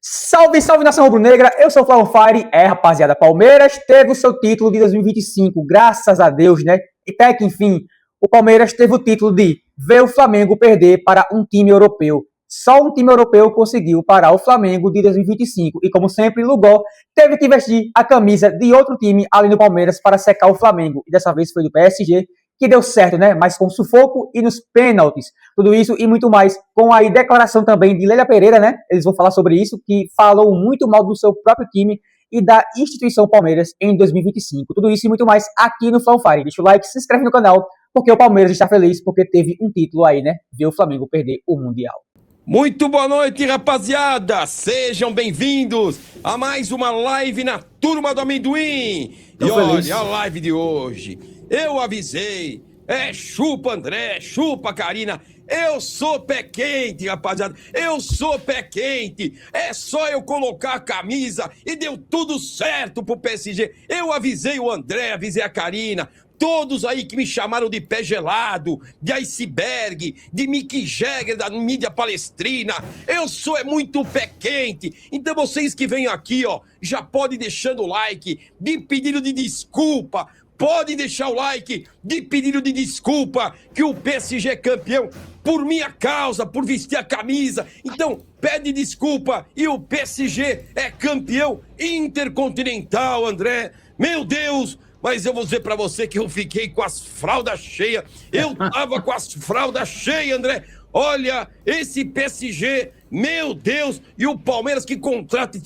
Salve, salve nação rubro-negra, eu sou o Flávio Fire. Rapaziada, Palmeiras teve o seu título de 2025, graças a Deus, né? E até que enfim, o Palmeiras teve o título de ver o Flamengo perder para um time europeu. Só um time europeu conseguiu parar o Flamengo de 2025. E como sempre, Lugol teve que vestir a camisa de outro time além do Palmeiras para secar o Flamengo. E dessa vez foi do PSG, que deu certo, né? Mas com sufoco e nos pênaltis. Tudo isso e muito mais, com a declaração também de Leila Pereira, né? Eles vão falar sobre isso, que falou muito mal do seu próprio time e da instituição Palmeiras em 2025. Tudo isso e muito mais aqui no Fanfare. Deixa o like, se inscreve no canal, porque o Palmeiras está feliz porque teve um título aí, né? Ver o Flamengo perder o Mundial. Muito boa noite, rapaziada! Sejam bem-vindos a mais uma live na Turma do Amendoim! E olha, a live de hoje, eu avisei, chupa André, chupa Karina, eu sou pé quente, rapaziada, eu sou pé quente, é só eu colocar a camisa e deu tudo certo pro PSG. Eu avisei o André, avisei a Karina, todos aí que me chamaram de pé gelado, de iceberg, de Mick Jagger da mídia palestrina, eu sou muito pé quente. Então vocês que vêm aqui, ó, já podem deixando o like, de pedido de desculpa, podem deixar o like, de pedido de desculpa, que o PSG é campeão por minha causa, por vestir a camisa. Então pede desculpa e o PSG é campeão intercontinental, André. Meu Deus! Mas eu vou dizer pra você que eu fiquei com as fraldas cheias. Eu tava com as fraldas cheias, André. Olha, esse PSG, meu Deus. E o Palmeiras que contrata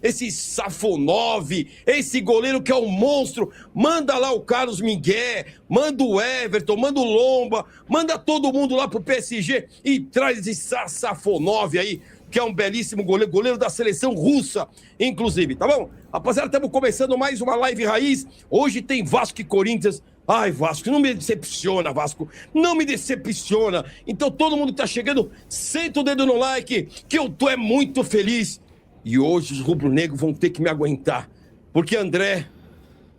esse Safonov, esse goleiro que é um monstro. Manda lá o Carlos Miguel, manda o Everton, manda o Lomba, manda todo mundo lá pro PSG e traz esse Safonov aí, que é um belíssimo goleiro da seleção russa, inclusive, tá bom? Rapaziada, estamos começando mais uma live raiz. Hoje tem Vasco e Corinthians. Ai, Vasco, não me decepciona, Vasco. Não me decepciona. Então, todo mundo que tá chegando, senta o dedo no like, que eu tô muito feliz. E hoje os rubro-negros vão ter que me aguentar. Porque, André,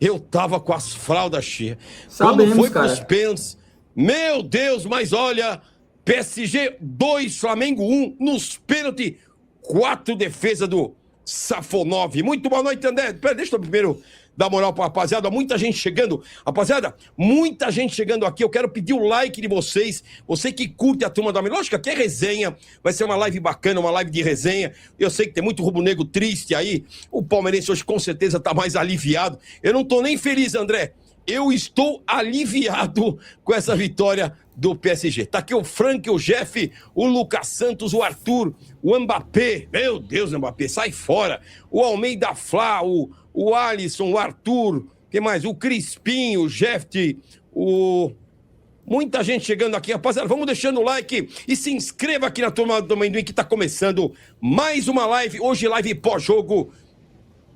eu tava com as fraldas cheias. Quando foi pros pênaltis, meu Deus, mas olha... PSG 2, Flamengo 1, nos pênaltis, 4 defesa do Safonov. Muito boa noite, André. Deixa eu primeiro dar moral pra rapaziada. Muita gente chegando. Rapaziada, muita gente chegando aqui. Eu quero pedir o like de vocês. Você que curte a Turma do Amendoim. Lógico que aqui é resenha. Vai ser uma live bacana, uma live de resenha. Eu sei que tem muito rubro-negro triste aí. O palmeirense hoje com certeza tá mais aliviado. Eu não tô nem feliz, André. Eu estou aliviado com essa vitória do PSG. Tá aqui o Frank, o Jeff, o Lucas Santos, o Arthur, o Mbappé. Meu Deus, Mbappé, sai fora. O Almeida Flá, o Alisson, o Arthur, quem mais? O Crispim, o Jeff, muita gente chegando aqui. Rapaziada, vamos deixando o like e se inscreva aqui na Turma do Amendoim que tá começando mais uma live. Hoje live pós-jogo.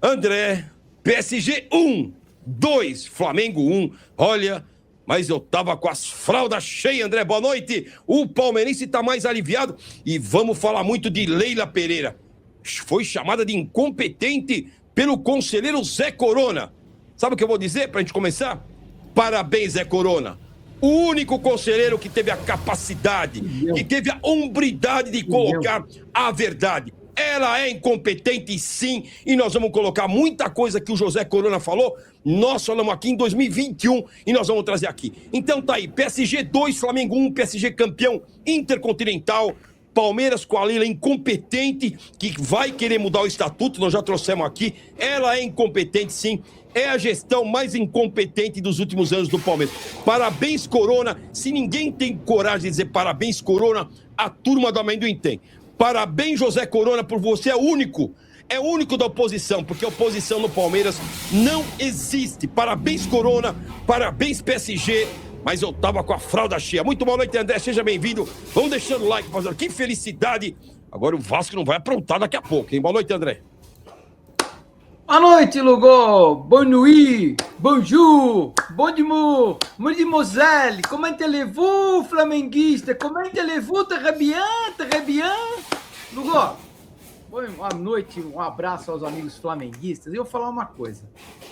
André, PSG 1. 2, Flamengo 1, olha, mas eu tava com as fraldas cheias, André, boa noite, o palmeirense tá mais aliviado e vamos falar muito de Leila Pereira, foi chamada de incompetente pelo conselheiro Zé Corona, sabe o que eu vou dizer pra gente começar? Parabéns, Zé Corona, o único conselheiro que teve a capacidade, que teve a hombridade de colocar a verdade. Ela é incompetente, sim, e nós vamos colocar muita coisa que o José Corona falou. Nós falamos aqui em 2021 e nós vamos trazer aqui. Então tá aí, PSG 2, Flamengo 1, PSG campeão intercontinental. Palmeiras com a Leila incompetente, que vai querer mudar o estatuto, nós já trouxemos aqui. Ela é incompetente, sim. É a gestão mais incompetente dos últimos anos do Palmeiras. Parabéns, Corona. Se ninguém tem coragem de dizer parabéns, Corona, a Turma do Amendoim tem. Parabéns, José Corona, por você é o único da oposição, porque a oposição no Palmeiras não existe. Parabéns, Corona, parabéns, PSG, mas eu tava com a fralda cheia. Muito boa noite, André, seja bem-vindo. Vamos deixando o like, rapaziada, que felicidade. Agora o Vasco não vai aprontar daqui a pouco, hein? Boa noite, André. Boa noite, Lugo. Bonne nuit, bonjour, bon dimanche, mademoiselle. Comment allez-vous, flamenguista? Comment allez-vous? Très bien, très bien. Lugo, boa noite, um abraço aos amigos flamenguistas. E eu vou falar uma coisa.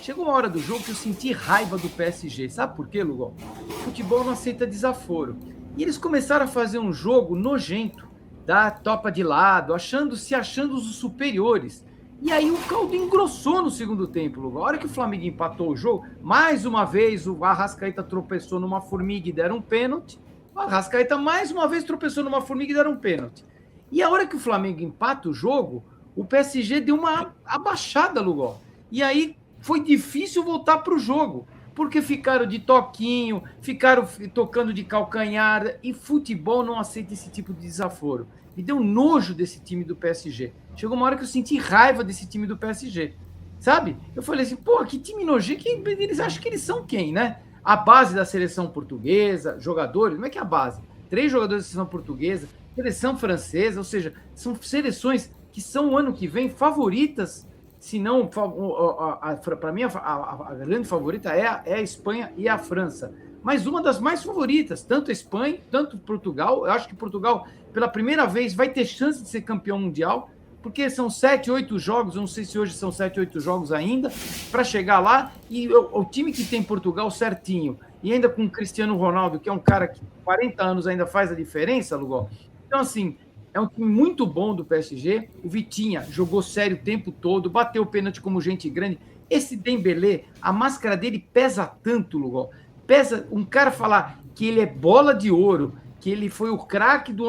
Chegou uma hora do jogo que eu senti raiva do PSG. Sabe por quê, Lugo? Futebol não aceita desaforo. E eles começaram a fazer um jogo nojento. dá topa de lado, achando os superiores. E aí o caldo engrossou no segundo tempo, Lugo. A hora que o Flamengo empatou o jogo, mais uma vez o Arrascaeta tropeçou numa formiga e deram um pênalti. O Arrascaeta mais uma vez tropeçou numa formiga e deram um pênalti. E a hora que o Flamengo empata o jogo, o PSG deu uma abaixada, Lugo. E aí foi difícil voltar para o jogo, porque ficaram de toquinho, ficaram tocando de calcanhar, e futebol não aceita esse tipo de desaforo. Me deu nojo desse time do PSG. Chegou uma hora que eu senti raiva desse time do PSG, sabe? Eu falei assim, pô, que time nojento, eles acham que eles são quem, né? A base da seleção portuguesa, jogadores, não é que é a base? 3 jogadores da seleção portuguesa, seleção francesa, ou seja, são seleções que são o ano que vem favoritas, se não, para mim, a grande favorita é a Espanha e a França. Mas uma das mais favoritas, tanto a Espanha, tanto Portugal. Eu acho que Portugal, pela primeira vez, vai ter chance de ser campeão mundial, porque são 7, 8 jogos, eu não sei se hoje são 7, 8 jogos ainda, para chegar lá, e o time que tem Portugal certinho, e ainda com o Cristiano Ronaldo, que é um cara que 40 anos ainda faz a diferença, Lugol. Então, assim, é um time muito bom do PSG. O Vitinha jogou sério o tempo todo, bateu o pênalti como gente grande. Esse Dembélé, a máscara dele pesa tanto, Lugol. Pesa um cara falar que ele é bola de ouro, que ele foi o craque do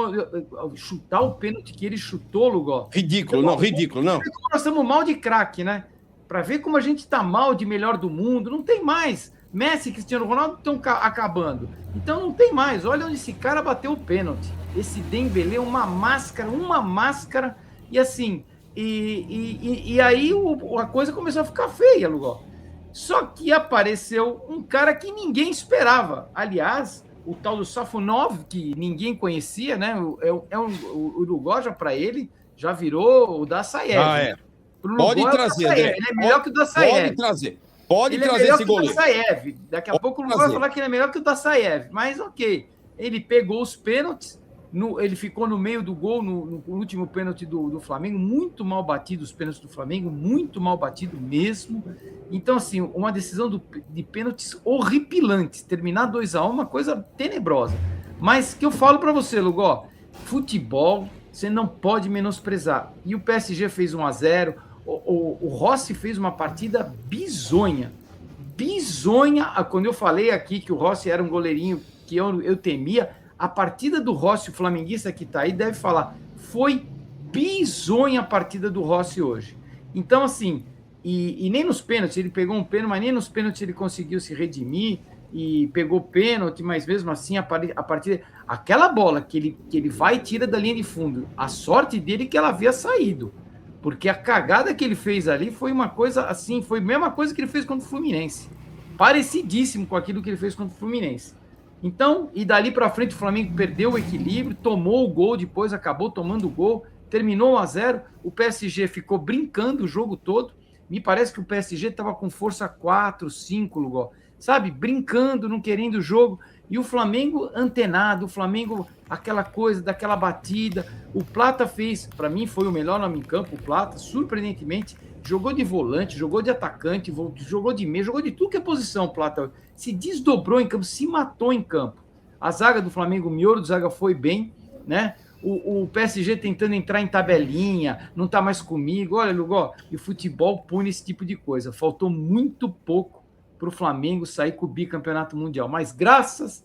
chutar o pênalti que ele chutou, Lugol. Ridículo, não, ridículo, não. Nós estamos mal de craque, né? Para ver como a gente está mal de melhor do mundo, não tem mais. Messi e Cristiano Ronaldo estão acabando. Então não tem mais. Olha onde esse cara bateu o pênalti. Esse Dembélé, uma máscara, e assim, e aí a coisa começou a ficar feia, Lugol. Só que apareceu um cara que ninguém esperava. Aliás, o tal do Safonov, que ninguém conhecia, né? O Lugol, para ele, já virou o Dassaev. Ah, é. Pode trazer, André. Ele é melhor que o Dassaev. Pode trazer. Pode trazer esse goleiro. Daqui a pouco o Lugol vai falar que ele é melhor que o Dassaev. Mas ok. Ele pegou os pênaltis. Ele ficou no meio do gol no último pênalti do Flamengo, muito mal batido os pênaltis do Flamengo, muito mal batido mesmo. Então, assim, uma decisão de pênaltis horripilantes, terminar 2-1, uma coisa tenebrosa. Mas que eu falo para você, Lugol, futebol você não pode menosprezar. E o PSG fez 1-0, o Rossi fez uma partida bizonha. Quando eu falei aqui que o Rossi era um goleirinho que eu temia, a partida do Rossi, o flamenguista que está aí, deve falar, foi bizonha a partida do Rossi hoje. Então, assim, e nem nos pênaltis, ele pegou um pênalti, mas nem nos pênaltis ele conseguiu se redimir, e pegou pênalti, mas mesmo assim, a partida, aquela bola que ele vai e tira da linha de fundo, a sorte dele é que ela havia saído, porque a cagada que ele fez ali foi uma coisa assim, foi a mesma coisa que ele fez contra o Fluminense, parecidíssimo com aquilo que ele fez contra o Fluminense. Então, e dali para frente o Flamengo perdeu o equilíbrio, tomou o gol, depois acabou tomando o gol, terminou 1-0, o PSG ficou brincando o jogo todo, me parece que o PSG estava com força 4, 5, Lugol, sabe, brincando, não querendo o jogo, e o Flamengo antenado, o Flamengo, aquela coisa, daquela batida, o Plata fez, para mim foi o melhor nome em campo, o Plata, surpreendentemente, jogou de volante, jogou de atacante, jogou de meio, jogou de tudo que é posição, Plata. Se desdobrou em campo, se matou em campo. A zaga do Flamengo, o miolo de zaga foi bem, né? O PSG tentando entrar em tabelinha, não tá mais comigo. Olha, Lugol, e o futebol pune esse tipo de coisa. Faltou muito pouco para o Flamengo sair com o bicampeonato mundial. Mas graças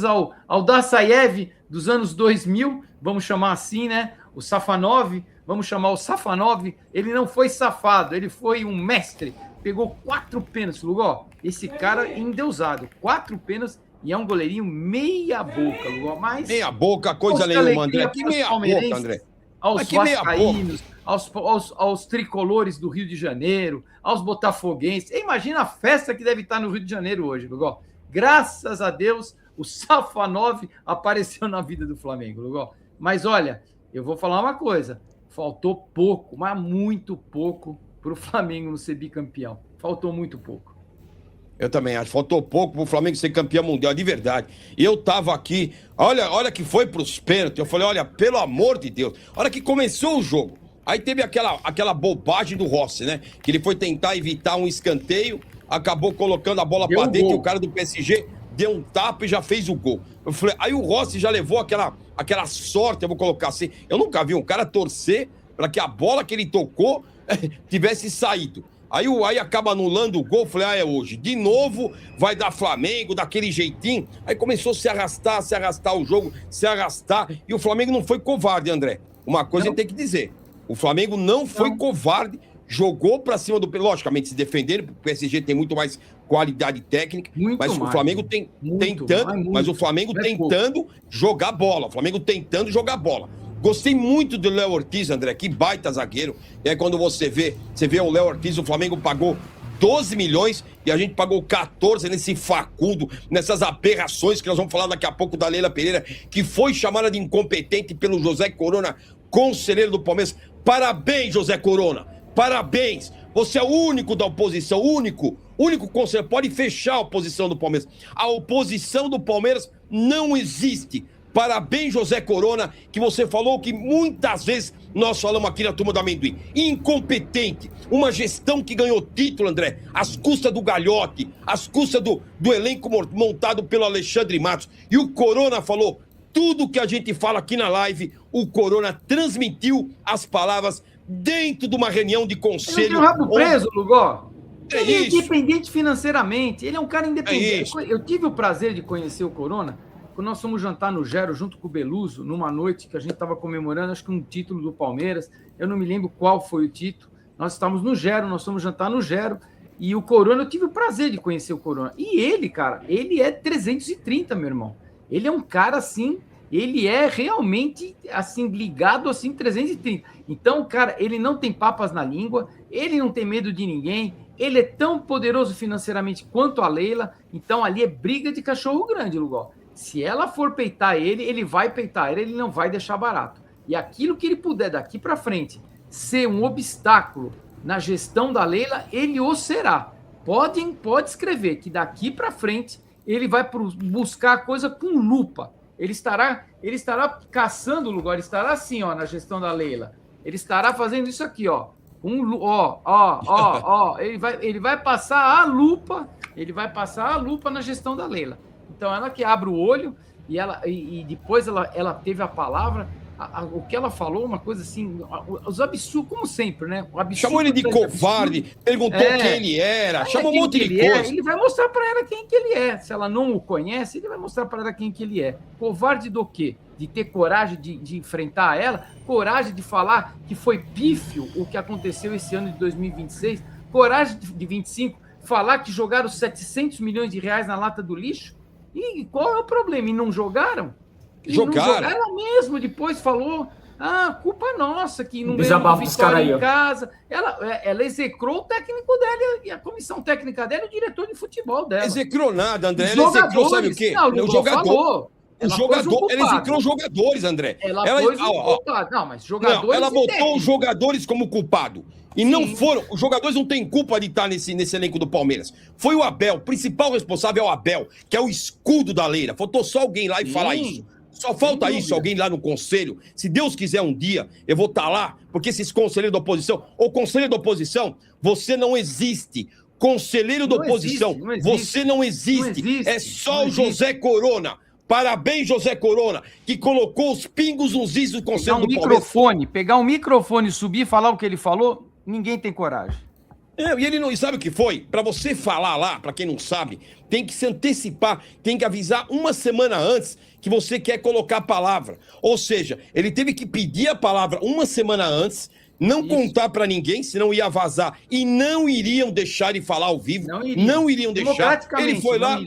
ao Dassaev dos anos 2000, vamos chamar assim, né? O Safonov, vamos chamar o Safonov, ele não foi safado, ele foi um mestre, pegou 4 pênaltis, Lugol, esse cara endeusado, 4 pênaltis, e é um goleirinho meia boca, Lugol, mas... Meia boca, coisa nenhuma, André, que meia boca, André. Aos vascaínos, aos tricolores do Rio de Janeiro, aos botafoguenses, imagina a festa que deve estar no Rio de Janeiro hoje, Lugol. Graças a Deus, o Safonov apareceu na vida do Flamengo, Lugol. Mas olha, eu vou falar uma coisa, faltou pouco, mas muito pouco para o Flamengo não ser bicampeão. Faltou muito pouco. Eu também acho, faltou pouco para o Flamengo ser campeão mundial, de verdade. Eu tava aqui, olha que foi para os pênaltis, eu falei, olha, pelo amor de Deus, olha que começou o jogo, aí teve aquela bobagem do Rossi, né, que ele foi tentar evitar um escanteio, acabou colocando a bola para dentro e o cara do PSG deu um tapa e já fez o gol. Eu falei, aí o Rossi já levou aquela sorte, eu vou colocar assim. Eu nunca vi um cara torcer para que a bola que ele tocou tivesse saído. Aí acaba anulando o gol, falei, é hoje. De novo, vai dar Flamengo, daquele jeitinho. Aí começou a se arrastar o jogo, se arrastar. E o Flamengo não foi covarde, André. Uma coisa a gente tem que dizer. O Flamengo não foi covarde, jogou pra cima do... Logicamente, se defendendo, porque o PSG tem muito mais qualidade técnica. Mas o Flamengo tentando jogar bola. O Flamengo tentando jogar bola. Gostei muito do Léo Ortiz, André, que baita zagueiro. E aí quando você vê o Léo Ortiz, o Flamengo pagou 12 milhões e a gente pagou 14 nesse Facundo, nessas aberrações que nós vamos falar daqui a pouco da Leila Pereira, que foi chamada de incompetente pelo José Corona, conselheiro do Palmeiras. Parabéns, José Corona, parabéns. Você é o único da oposição, único conselheiro, pode fechar a oposição do Palmeiras. A oposição do Palmeiras não existe. Parabéns, José Corona, que você falou que muitas vezes nós falamos aqui na Turma do Amendoim. Incompetente, uma gestão que ganhou título, André, às custas do Galhote, às custas do elenco montado pelo Alexandre Matos. E o Corona falou tudo que a gente fala aqui na live, o Corona transmitiu as palavras dentro de uma reunião de conselho. Ele tem o rabo preso, Lugó. Ele é isso. independente financeiramente, ele é um cara independente. Eu tive o prazer de conhecer o Corona quando nós fomos jantar no Gero junto com o Beluso, numa noite que a gente estava comemorando, acho que um título do Palmeiras, eu não me lembro qual foi o título, nós estávamos no Gero, nós fomos jantar no Gero, e o Corona, eu tive o prazer de conhecer o Corona, e ele, cara, ele é 330, meu irmão, ele é um cara assim, ele é realmente, assim, ligado, assim, 330, então, cara, ele não tem papas na língua, ele não tem medo de ninguém, ele é tão poderoso financeiramente quanto a Leila, então ali é briga de cachorro grande, Lugó. Se ela for peitar ele, ele vai peitar ele não vai deixar barato. E aquilo que ele puder daqui para frente ser um obstáculo na gestão da Leila, ele o será. Pode escrever que daqui para frente ele vai buscar a coisa com lupa. Ele estará caçando o lugar, ele estará assim, ó, na gestão da Leila. Ele estará fazendo isso aqui, ó. Ele vai passar a lupa, na gestão da Leila. Então, ela que abre o olho e depois ela teve a palavra, o que ela falou, uma coisa assim, os absurdos, como sempre, né? Chamou ele de covarde, perguntou quem ele era, chamou um monte de coisa. Ele vai mostrar para ela quem que ele é. Se ela não o conhece, ele vai mostrar para ela quem que ele é. Covarde do quê? De ter coragem de enfrentar ela, coragem de falar que foi pífio o que aconteceu esse ano de 2026, coragem de 25, falar que jogaram 700 milhões de reais na lata do lixo. E qual é o problema? E não jogaram? Jogaram. Ela mesmo depois falou, culpa nossa, que não ganhou vitória em casa. Ela execrou o técnico dela e a comissão técnica dela e o diretor de futebol dela. Execrou nada, André. Ela execrou, sabe o quê? Não, o jogador. Ela execrou os jogadores, André. Ela pôs o culpado. Não, mas jogadores... Não, ela botou os jogadores como culpado. E não foram... Os jogadores não têm culpa de estar nesse elenco do Palmeiras. Foi o Abel. O principal responsável é o Abel, que é o escudo da Leila. Faltou só alguém lá e falar isso. Só falta isso, alguém lá no conselho. Se Deus quiser um dia, eu vou estar lá, porque esses conselheiros da oposição... Ou conselheiro da oposição, você não existe. Conselheiro da oposição, você não existe. É só o José Corona. Parabéns, José Corona, que colocou os pingos nos is do Conselho do Palmeiras. Pegar um microfone, subir e falar o que ele falou, ninguém tem coragem. E ele não sabe o que foi? Para você falar lá, para quem não sabe, tem que se antecipar, tem que avisar uma semana antes que você quer colocar a palavra. Ou seja, ele teve que pedir a palavra uma semana antes, não contar para ninguém, senão ia vazar. E não iriam deixar ele falar ao vivo. Não iriam deixar. Ele foi lá.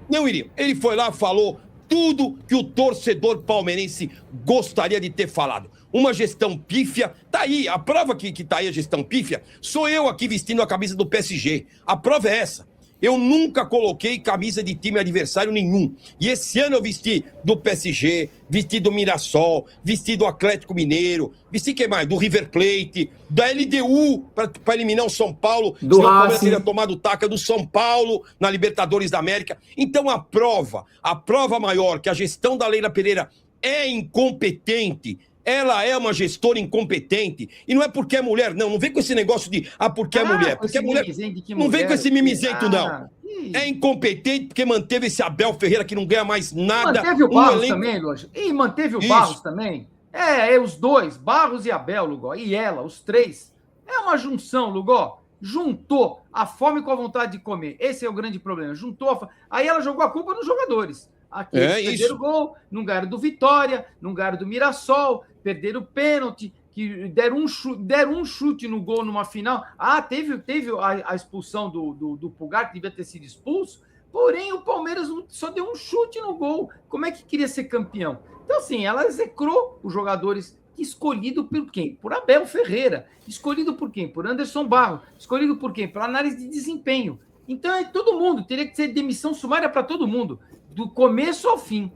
Não iriam. Ele foi lá, falou tudo que o torcedor palmeirense gostaria de ter falado. Uma gestão pífia, tá aí, a prova que tá aí a gestão pífia, sou eu aqui vestindo a camisa do PSG. A prova é essa. Eu nunca coloquei camisa de time adversário nenhum. E esse ano eu vesti do PSG, vesti do Mirassol, vesti do Atlético Mineiro, vesti quem mais? Do River Plate, da LDU, para eliminar o São Paulo. Do senão o Palmeiras Racing. teria tomado taca do São Paulo na Libertadores da América. Então a prova maior que a gestão da Leila Pereira é incompetente, Ela é uma gestora incompetente. E não é porque é mulher, não. Não vem com esse negócio de, porque é mulher. Porque é mulher. Não vem com esse mimizento, não. É incompetente porque manteve esse Abel Ferreira que não ganha mais nada. Manteve o Barros também, Lógico. E manteve o Barros também. Os dois, Barros e Abel, Lugó. E ela, os três. É uma junção, Lugó. Juntou a fome com a vontade de comer. Esse é o grande problema. Juntou a fome. Aí ela jogou a culpa nos jogadores. Aqui eles perderam o gol, não ganharam do Vitória, não ganharam do Mirassol, perderam o pênalti, que deram um chute no gol numa final. Teve a expulsão do Pulgar, que devia ter sido expulso, porém o Palmeiras só deu um chute no gol. Como é que queria ser campeão? Então, assim, ela execrou os jogadores, escolhido por quem? Por Abel Ferreira. Escolhido por quem? Por Anderson Barros. Escolhido por quem? Pela análise de desempenho. Então, todo mundo, teria que ser demissão sumária para todo mundo, do começo ao fim.